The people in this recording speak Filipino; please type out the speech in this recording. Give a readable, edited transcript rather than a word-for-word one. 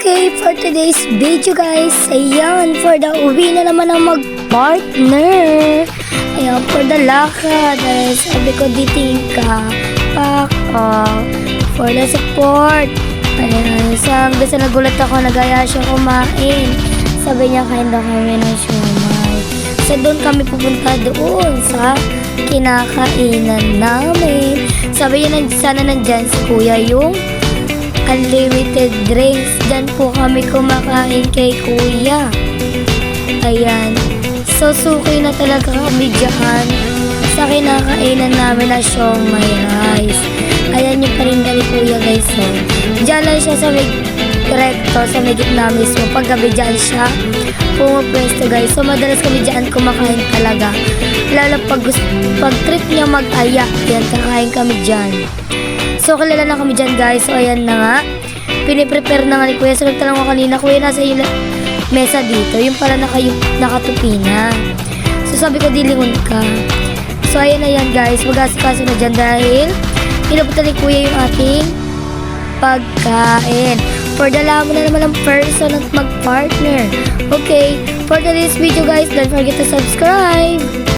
Okay, for today's video guys, ayan, for the uwi na naman ang mag-partner. Ayan, for the lakad, dahil sabi ko diting ka, pack off, for the support. Ayan, basta nagulat ako, nagaya siya kumain. Sabi niya, kain daw kami ng siomay. So doon kami pupunta doon sa kinakainan namin. Sabi niya, sana nandyan si kuya yung unlimited drinks. Diyan po kami kumakain kay kuya. Ayan. So, suki na talaga kami dyan sa kinakainan namin na siomay rice. Ayan yung parinda ni kuya guys. So, dyan lang siya sa may recto, sa may gitna mismo. Paggabi dyan siya pumupwesto guys. So, madalas kami dyan kumakain talaga. Lalo pag trip niya mag-aya, yan, kakain kami dyan. So, kilala na kami dyan guys. So, ayan na nga. Piniprepare na nga ni kuya. So, nagtanong ko kanina, kuya, nasa yung mesa dito. Yung pala nakatupi na. So, sabi ko, dilingon ka. So, ayan na yan guys. Mag-asikaso na dyan dahil pinapunta ni kuya yung ating pagkain. For the laman na naman ng person at mag-partner. Okay. For today's video guys, don't forget to subscribe.